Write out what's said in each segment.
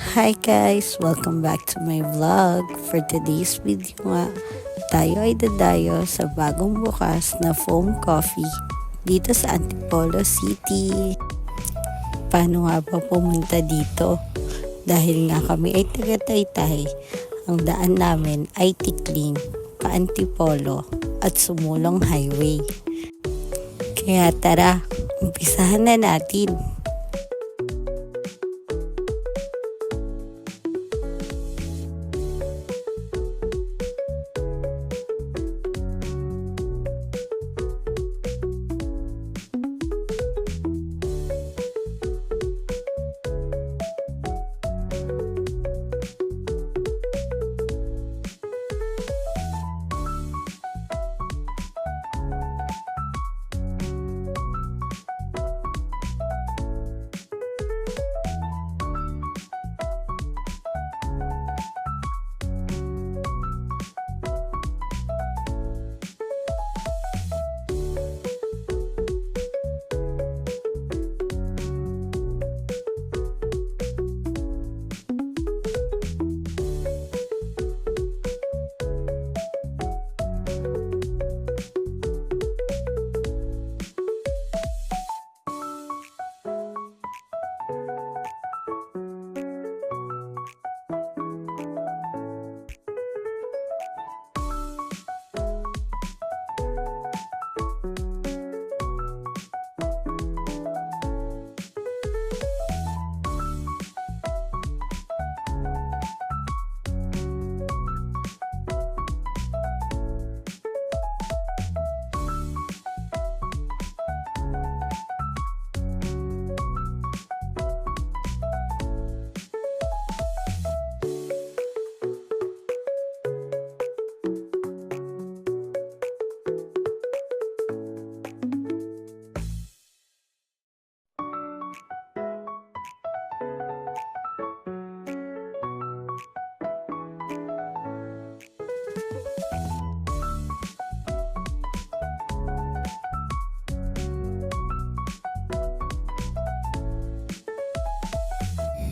Hi guys! Welcome back to my vlog. For today's video nga, tayo ay dadayo sa bagong bukas na foam coffee dito sa Antipolo City. Paano nga ba pumunta dito? Dahil nga kami ay taga-Taytay, ang daan namin ay Tikling, pa-Antipolo at Sumulong Highway. Kaya tara, umpisahan na natin.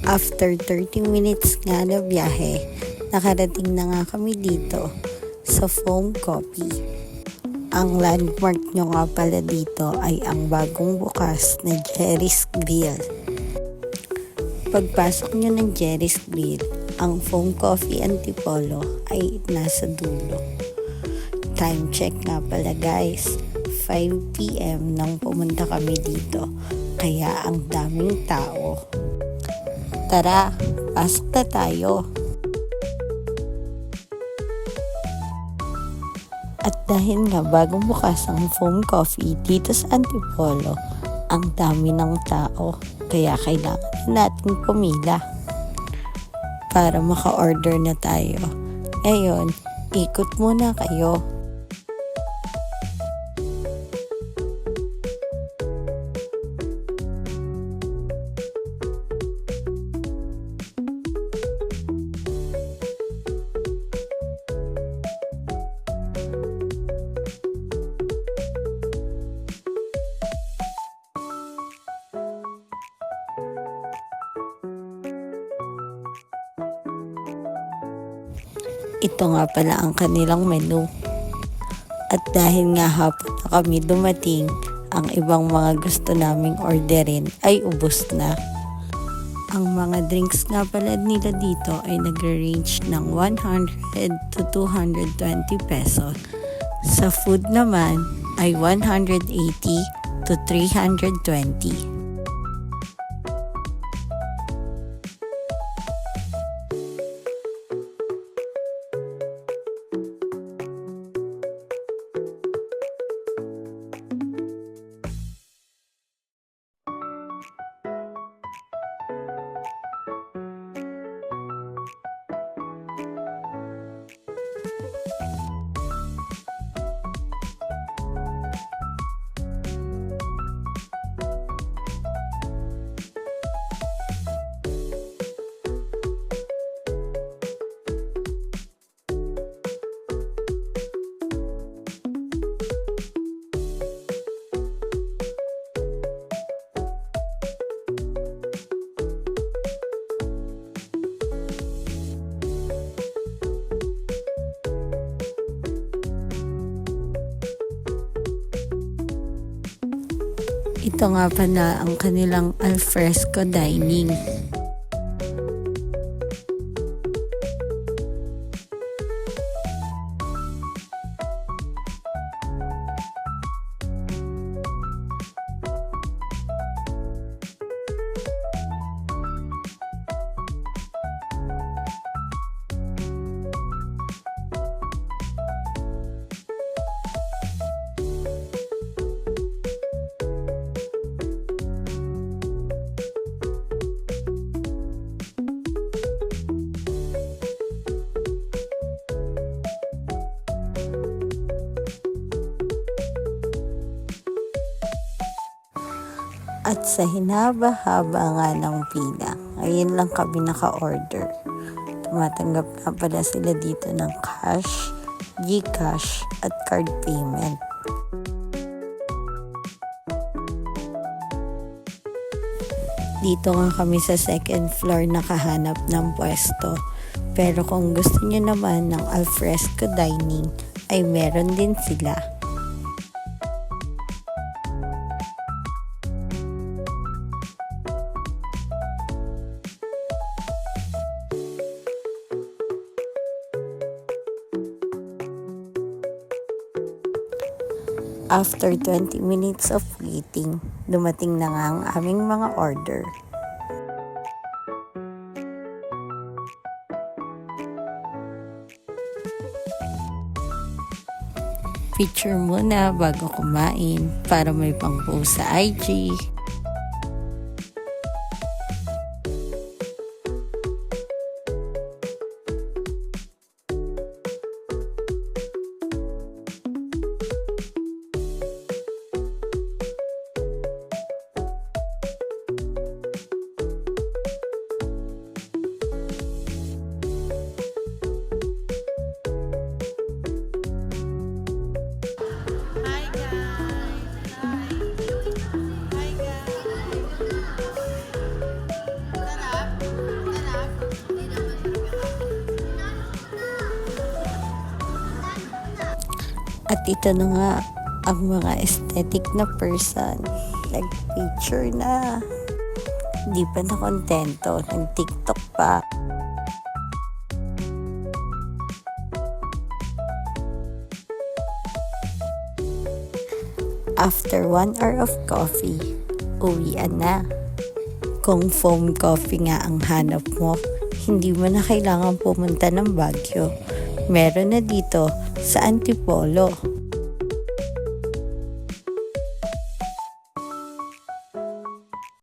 After 30 minutes nga na biyahe, nakarating na nga kami dito sa Foam Coffee. Ang landmark nyo nga pala dito ay ang bagong bukas na Jerry's Grill. Pagpasok nyo ng Jerry's Grill, ang Foam Coffee Antipolo ay nasa dulo. Time check nga pala guys, 5 PM nang pumunta kami dito, kaya ang daming tao. Tara, pasok na tayo. At dahil nga bagong bukas ang Foam Coffee dito sa Antipolo, ang dami ng tao. Kaya kailangan natin pumila para maka-order na tayo. Ngayon, ikot muna kayo. Ito nga pala ang kanilang menu. At dahil nga hapon na kami dumating, ang ibang mga gusto naming orderin ay ubos na. Ang mga drinks nga pala nila dito ay nagre-range ng 100 to 220 pesos. Sa food naman ay 180 to 320. Ito nga pala ang kanilang alfresco dining. At sa hinaba-haba nga ng pila, ngayon lang kami naka-order. Tumatanggap na pala sila dito ng cash, GCash at card payment. Dito nga kami sa second floor nakahanap ng pwesto. Pero kung gusto niyo naman ng alfresco dining, ay meron din sila. After 20 minutes of waiting, dumating na nga ang aming mga order. Picture muna bago kumain para may pang-post sa IG. At ito na nga ang mga aesthetic na person. Nag-picture na. Hindi pa na kontento. Nag-TikTok pa. After 1 hour of coffee, uwian na. Kung foam coffee nga ang hanap mo, hindi mo na kailangan pumunta ng Baguio. Meron na dito sa Antipolo.